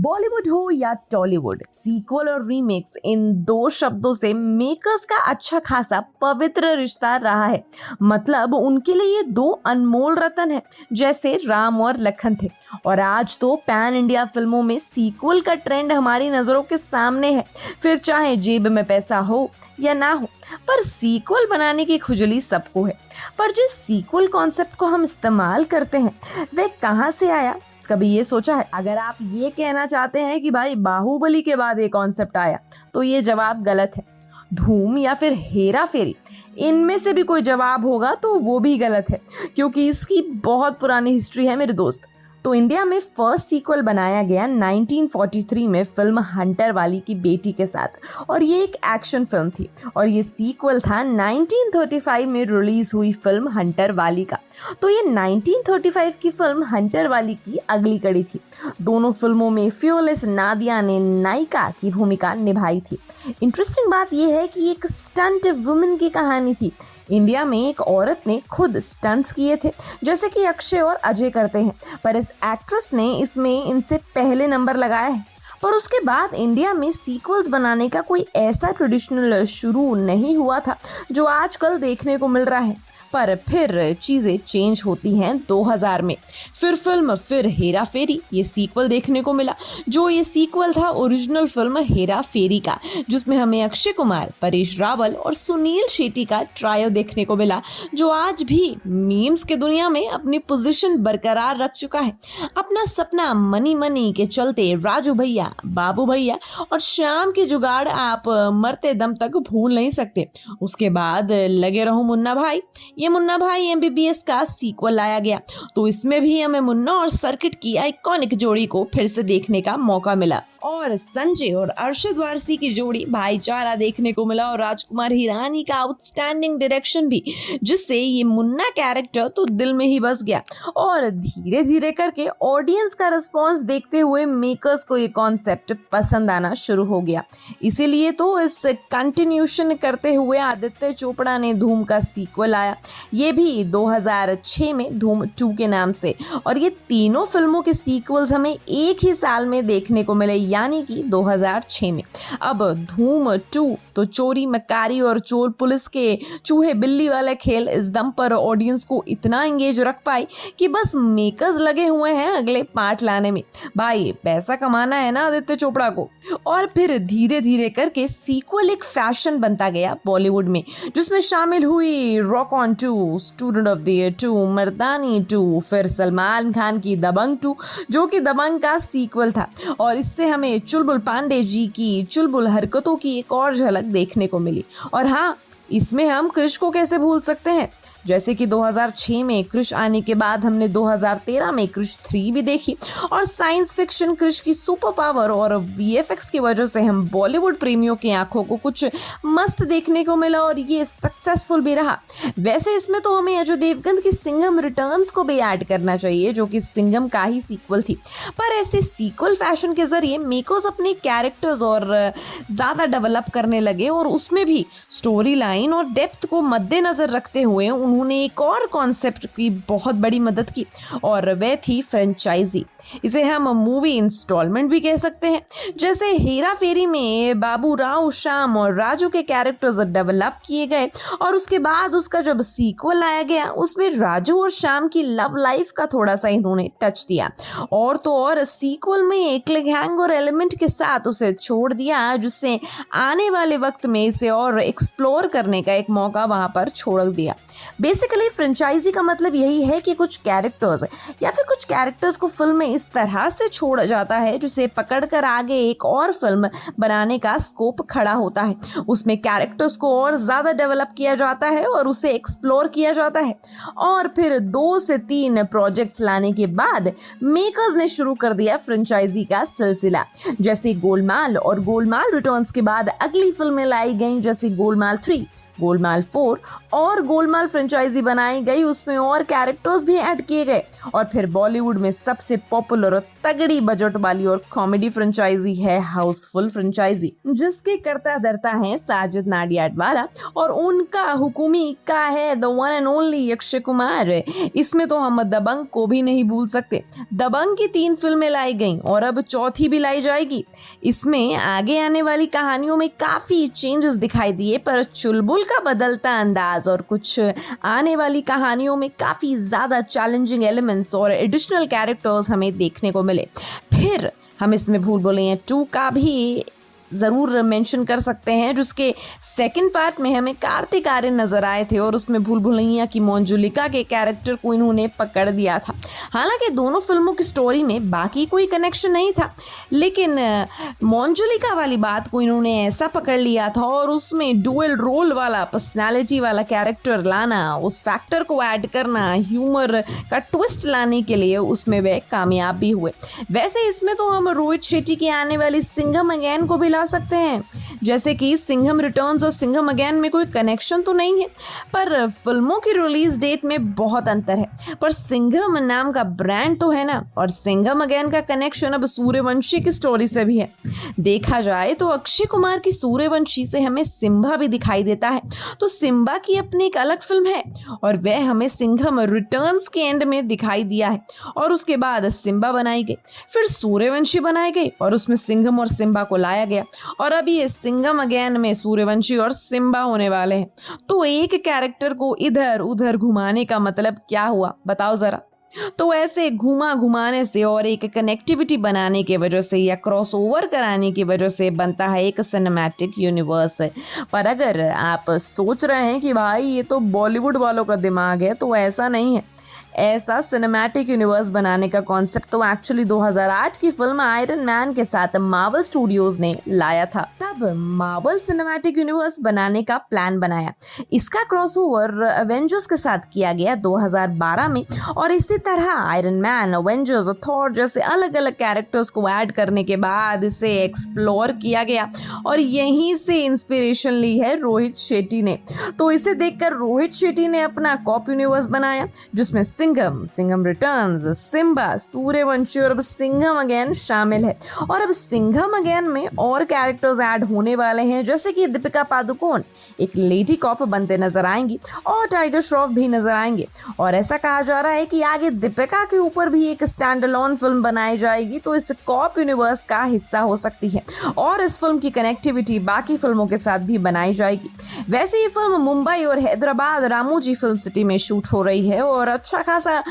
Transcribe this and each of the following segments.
बॉलीवुड हो या टॉलीवुड, सीक्वल और रीमेक्स, इन दो शब्दों से मेकर्स का अच्छा खासा पवित्र रिश्ता रहा है। मतलब उनके लिए ये दो अनमोल रतन है, जैसे राम और लखन थे। और आज तो पैन इंडिया फिल्मों में सीक्वल का ट्रेंड हमारी नज़रों के सामने है। फिर चाहे जेब में पैसा हो या ना हो, पर सीक्वल बनाने की खुजली सबको है। पर जिस सीक्वल कॉन्सेप्ट को हम इस्तेमाल करते हैं, वह कहाँ से आया? कभी ये सोचा है? अगर आप ये कहना चाहते हैं कि भाई बाहुबली के बाद ये कॉन्सेप्ट आया, तो ये जवाब गलत है। धूम या फिर हेरा फेरी, इनमें से भी कोई जवाब होगा तो वो भी गलत है, क्योंकि इसकी बहुत पुरानी हिस्ट्री है मेरे दोस्त। तो इंडिया में फर्स्ट सीक्वल बनाया गया 1943 में फिल्म हंटर वाली की बेटी के साथ, और ये एक एक्शन फिल्म थी। और ये सीक्वल था 1935 में रिलीज हुई फिल्म हंटर वाली का। तो ये 1935 की फिल्म हंटर वाली की अगली कड़ी थी। दोनों फिल्मों में फियरलेस नादिया ने नायिका की भूमिका निभाई थी। इंटरेस्टिंग बात यह है कि एक स्टंट वुमेन की कहानी थी। इंडिया में एक औरत ने खुद स्टंट्स किए थे, जैसे कि अक्षय और अजय करते हैं, पर इस एक्ट्रेस ने इसमें इनसे पहले नंबर लगाया है। पर उसके बाद इंडिया में सीक्वल्स बनाने का कोई ऐसा ट्रेडिशनल शुरू नहीं हुआ था जो आजकल देखने को मिल रहा है। पर फिर चीज़ें चेंज होती हैं 2000 में। फिर हेरा फेरी, ये सीक्वल देखने को मिला। जो ये सीक्वल था ओरिजिनल फिल्म हेरा फेरी का, जिसमें हमें अक्षय कुमार, परेश रावल और सुनील शेट्टी का ट्रायो देखने को मिला, जो आज भी मीम्स के दुनिया में अपनी पोजीशन बरकरार रख चुका है। अपना सपना मनी मनी के चलते राजू भैया, बाबू भैया और श्याम की जुगाड़ आप मरते दम तक भूल नहीं सकते। उसके बाद लगे रहो मुन्ना भाई, ये मुन्ना भाई एमबीबीएस का सीक्वल लाया गया, तो इसमें भी हमें मुन्ना और सर्किट की आइकॉनिक जोड़ी को फिर से देखने का मौका मिला। और संजय और अरशद वारसी की जोड़ी भाईचारा देखने को मिला, और राजकुमार हिरानी का आउटस्टैंडिंग डायरेक्शन भी, जिससे ये मुन्ना कैरेक्टर तो दिल में ही बस गया। और धीरे धीरे करके ऑडियंस का रिस्पॉन्स देखते हुए मेकर्स को ये कॉन्सेप्ट पसंद आना शुरू हो गया। इसीलिए तो इस कंटिन्यूशन करते हुए आदित्य चोपड़ा ने धूम का सीक्वल लाया, ये भी 2006 में धूम 2 के नाम से। और ये तीनों फिल्मों के सीक्वल्स हमें एक ही साल में देखने को मिले, यानी कि 2006 में। अब धूम 2 तो चोरी मकारी और चोर पुलिस के चूहे बिल्ली वाले खेल इस दम पर ऑडियंस को इतना एंगेज रख पाई कि बस मेकर्स लगे हुए हैं अगले पार्ट लाने में। भाई पैसा कमाना है ना आदित्य चोपड़ा को। और फिर धीरे धीरे करके सीक्वल एक फैशन बनता गया बॉलीवुड में, जिसमें शामिल हुई rock on 2, student of the year 2, मर्दानी 2, फिर सलमान खान की दबंग 2, जो कि दबंग का सीक्वल था। और इससे हमें चुलबुल पांडे जी की चुलबुल हरकतों की एक और झलक देखने को मिली। और हाँ, इसमें हम क्रिश को कैसे भूल सकते हैं। जैसे कि 2006 में क्रिश आने के बाद हमने 2013 में क्रिश 3 भी देखी, और साइंस फिक्शन क्रिश की सुपर पावर और वीएफएक्स की वजह से हम बॉलीवुड प्रेमियों की आंखों को कुछ मस्त देखने को मिला, और ये सक्सेसफुल भी रहा। वैसे इसमें तो हमें अजय देवगन की सिंघम रिटर्न्स को भी ऐड करना चाहिए, जो कि सिंघम का ही सीक्वल थी। पर ऐसे सीक्वल फैशन के जरिए मेकर्स अपने कैरेक्टर्स और ज़्यादा डेवलप करने लगे, और उसमें भी स्टोरी लाइन और डेप्थ को मद्देनजर रखते हुए उन्होंने एक और कॉन्सेप्ट की बहुत बड़ी मदद की, और वह थी फ्रेंचाइजी। इसे हम मूवी इंस्टॉलमेंट भी कह सकते हैं। जैसे हेरा फेरी में बाबू राव, श्याम और राजू के कैरेक्टर्स डेवलप किए गए, और उसके बाद उसका जब सीक्वल आया गया, उसमें राजू और श्याम की लव लाइफ का थोड़ा सा इन्होंने टच दिया। और तो और सीक्वल में एक क्लिकहैंग और एलिमेंट के साथ उसे छोड़ दिया, जिससे आने वाले वक्त में इसे और एक्सप्लोर करने का एक मौका वहां पर छोड़ दिया। बेसिकली फ्रेंचाइजी का मतलब यही है कि कुछ कैरेक्टर्स या फिर कुछ कैरेक्टर्स को फिल्म में इस तरह से छोड़ा जाता है, जिसे पकड़कर आगे एक और फिल्म बनाने का स्कोप खड़ा होता है। उसमें कैरेक्टर्स को और ज़्यादा डेवलप किया जाता है और उसे एक्सप्लोर किया जाता है। और फिर 2 से 3 प्रोजेक्ट्स लाने के बाद मेकर्स ने शुरू कर दिया फ्रेंचाइजी का सिलसिला। जैसे गोलमाल और गोलमाल रिटर्न्स के बाद अगली फिल्में लाई गई, जैसे गोलमाल 3, गोलमाल 4 और गोलमाल फ्रेंचाइजी बनाई गई, उसमें और कैरेक्टर्स भी ऐड किए गए। और फिर बॉलीवुड में सबसे पॉपुलर और तगड़ी बजट वाली और कॉमेडी फ्रेंचाइजी है हाउसफुल फ्रेंचाइजी, जिसके कर्ता धर्ता हैं साजिद नाडियाडवाला और उनका हुकुमी इक्का है the one and only Akshay Kumar. इसमें तो हम दबंग को भी नहीं भूल सकते। दबंग की 3 फिल्में लाई गई और अब चौथी भी लाई जाएगी। इसमें आगे आने वाली कहानियों में काफी चेंजेस दिखाई दिए, पर चुलबुल का बदलता अंदाज और कुछ आने वाली कहानियों में काफी ज्यादा चैलेंजिंग एलिमेंट्स और एडिशनल कैरेक्टर्स हमें देखने को मिले। फिर हम इसमें भूल भुलैया 2 का भी ज़रूर मेंशन कर सकते हैं, जिसके सेकंड पार्ट में हमें कार्तिक आर्यन नजर आए थे और उसमें भूल भुलैया की मंजुलिका के कैरेक्टर को इन्होंने पकड़ दिया था। हालांकि दोनों फिल्मों की स्टोरी में बाकी कोई कनेक्शन नहीं था, लेकिन मंजुलिका वाली बात को इन्होंने ऐसा पकड़ लिया था और उसमें डुअल रोल वाला पर्सनालिटी वाला कैरेक्टर लाना, उस फैक्टर को ऐड करना, ह्यूमर का ट्विस्ट लाने के लिए उसमें वे कामयाब भी हुए। वैसे इसमें तो हम रोहित शेट्टी की आने वाली सिंघम अगेन को भी ला सकते हैं। जैसे कि सिंघम रिटर्न्स और सिंघम अगेन में कोई कनेक्शन तो नहीं है, पर फिल्मों की रिलीज डेट में बहुत अंतर है। पर सिंघम नाम का ब्रांड तो है ना, और सिंघम अगेन का कनेक्शन अब सूर्यवंशी की स्टोरी से भी है। देखा जाए तो अक्षय कुमार की सूर्यवंशी से हमें सिम्बा भी दिखाई देता है, तो सिम्बा की अपनी एक अलग फिल्म है और वह हमें सिंघम रिटर्न्स के एंड में दिखाई दिया है। और उसके बाद सिम्बा बनाई गई, फिर सूर्यवंशी बनाई गई और उसमें सिंघम और सिम्बा को लाया गया, और अभी ये सिंघम अगेन में सूर्यवंशी और सिम्बा होने वाले हैं। तो एक कैरेक्टर को इधर उधर घुमाने का मतलब क्या हुआ, बताओ जरा। तो ऐसे घुमाने से और एक कनेक्टिविटी बनाने की वजह से या क्रॉसओवर कराने की वजह से बनता है एक सिनेमैटिक यूनिवर्स। पर अगर आप सोच रहे हैं कि भाई ये तो बॉलीवुड वालों का दिमाग है, तो ऐसा नहीं है। ऐसा सिनेमैटिक यूनिवर्स बनाने का कॉन्सेप्ट तो एक्चुअली 2008 की फिल्म आयरन मैन के साथ मार्वल स्टूडियोज ने लाया था। तब मार्वल सिनेमैटिक यूनिवर्स बनाने का प्लान बनाया। इसका क्रॉसओवर एवेंजर्स के साथ किया गया 2012 में, और इसी तरह आयरन मैन, एवेंजर्स और थॉर जैसे अलग अलग कैरेक्टर्स को ऐड करने के बाद इसे एक्सप्लोर किया गया, और यहीं से इंस्पिरेशन ली है रोहित शेट्टी ने। तो इसे देखकर रोहित शेट्टी ने अपना कॉप यूनिवर्स बनाया, जिसमें सिंघम, सिंघम रिटर्न्स, सिम्बा, सूर्यवंशी और अब सिंघम अगेन शामिल है। और अब सिंघम अगेन में और कैरेक्टर्स ऐड होने वाले हैं, जैसे कि दीपिका पादुकोण एक लेडी कॉप बनते नजर आएंगी और टाइगर श्रॉफ भी नजर आएंगे। और ऐसा कहा जा रहा है कि आगे दीपिका के ऊपर भी एक स्टैंड अलोन फिल्म बनाई जाएगी, तो इस कॉप यूनिवर्स का हिस्सा हो सकती है और इस फिल्म की कनेक्टिविटी बाकी फिल्मों के साथ भी बनाई जाएगी। वैसे ये फिल्म मुंबई और हैदराबाद रामोजी फिल्म सिटी में शूट हो रही है और अच्छा खासा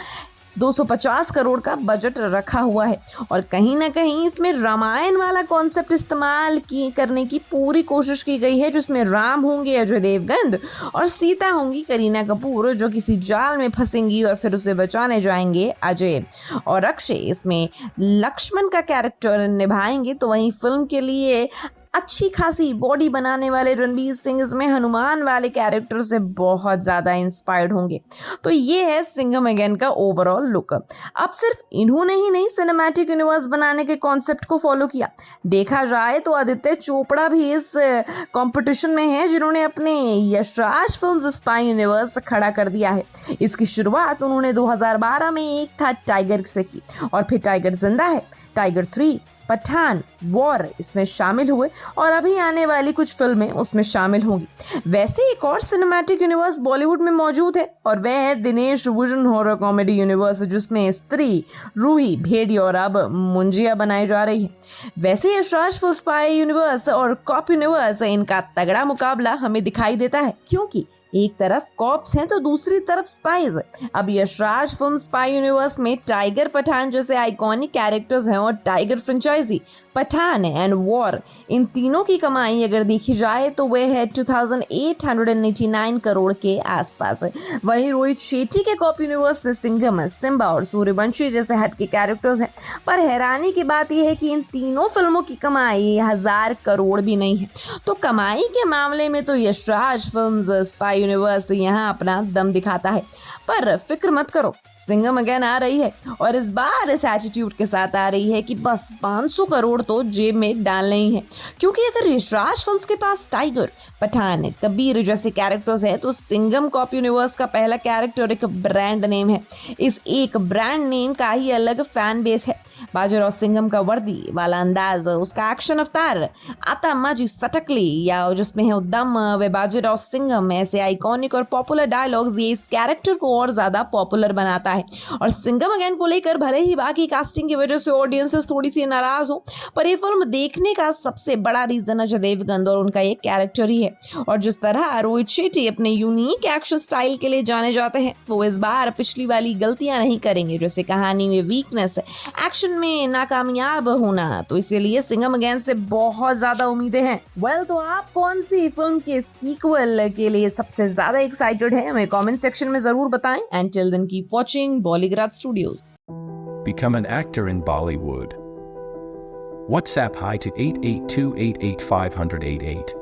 250 करोड़ का बजट रखा हुआ है, और कहीं ना कहीं इसमें रामायण वाला कॉन्सेप्ट इस्तेमाल करने की पूरी कोशिश की गई है, जिसमें राम होंगे अजय देवगन और सीता होंगी करीना कपूर, जो किसी जाल में फंसेंगी और फिर उसे बचाने जाएंगे अजय, और अक्षय इसमें लक्ष्मण का कैरेक्टर निभाएंगे। तो वहीं फिल्म के लिए अच्छी खासी बॉडी बनाने वाले रणवीर सिंह इसमें हनुमान वाले कैरेक्टर से बहुत ज़्यादा इंस्पायर्ड होंगे। तो ये है सिंघम अगेन का ओवरऑल लुक। अब सिर्फ इन्होंने ही नहीं सिनेमैटिक यूनिवर्स बनाने के कॉन्सेप्ट को फॉलो किया। देखा जाए तो आदित्य चोपड़ा भी इस कंपटीशन में है, जिन्होंने अपने यशराज फिल्म्स स्पाई यूनिवर्स खड़ा कर दिया है। इसकी शुरुआत उन्होंने 2012 में एक था टाइगर से की, और फिर टाइगर जिंदा है, टाइगर 3, पठान, वॉर इसमें शामिल हुए, और अभी आने वाली कुछ फिल्में उसमें शामिल होंगी। वैसे एक और सिनेमैटिक यूनिवर्स बॉलीवुड में मौजूद है, और वह है Dinesh vision horror comedy universe, जिसमें स्त्री, रूही, भेड़ी और अब मुंजिया बनाई जा रही है। वैसे यशराज फिल्म स्पाई यूनिवर्स और कॉप यूनिवर्स, इनका तगड़ा मुकाबला हमें दिखाई देता है, क्योंकि एक तरफ कॉप्स हैं तो दूसरी तरफ स्पाइज। अब यशराज फिल्म स्पाई यूनिवर्स में टाइगर, पठान जैसे आइकॉनिक कैरेक्टर्स हैं, और Tiger franchise, Pathaan and War, इन तीनों की कमाई अगर देखी जाए तो वह है 2889 करोड़ के आसपास। वहीं रोहित शेट्टी के कॉप यूनिवर्स में सिंघम, सिम्बा और सूर्यवंशी जैसे हट के कैरेक्टर्स हैं, पर हैरानी की बात यह है कि इन तीनों फिल्मों की कमाई 1000 करोड़ भी नहीं है। तो कमाई के मामले में तो यशराज फिल्म्स स्पाई यूनिवर्स यहाँ अपना दम दिखाता है। पर फिक्र मत करो, सिंघम अगेन आ रही है और इस बार इस एटीट्यूड के साथ आ रही है कि बस 500 करोड़ तो जेब में डालने ही है। क्योंकि अगर यशराज फिल्म्स के पास टाइगर, पठान, कबीर जैसे कैरेक्टर्स है तो सिंघम कॉप यूनिवर्स का पहला कैरेक्टर एक ब्रांड नेम है। इस एक ब्रांड नेम का ही अलग फैन बेस है। बाजीराव सिंघम का वर्दी वाला अंदाज, उसका एक्शन अवतार, आता माजी सटकली या जिसमें है दम व बाजीराव सिंघम, ऐसे आइकॉनिक और पॉपुलर डायलॉग्स ये इस कैरेक्टर को और ज्यादा पॉपुलर बनाता है। और सिंघम अगेन को लेकर भले ही बाकी कास्टिंग की वजह से ऑडियंसेस थोड़ी सी नाराज हो, पर ये फिल्म देखने का सबसे बड़ा रीजन अजय देवगन और उनका ये कैरेक्टर ही है। और जिस तरह रोहित शेट्टी अपने यूनिक एक्शन स्टाइल के लिए जाने जाते हैं, वो इस बार पिछली वाली गलतियां नहीं करेंगे, जैसे कहानी में वीकनेस, एक्शन में नाकामयाब होना। तो इसीलिए सिंघम अगेन से बहुत ज्यादा उम्मीदें हैं। वेल, तो आप कौन सी फिल्म के सीक्वल के लिए सबसे ज्यादा एक्साइटेड हैं, हमें कमेंट सेक्शन में जरूर बताएं। And till then keep watching Bollygrad Studios. Become an actor in Bollywood. WhatsApp hi to 882885088.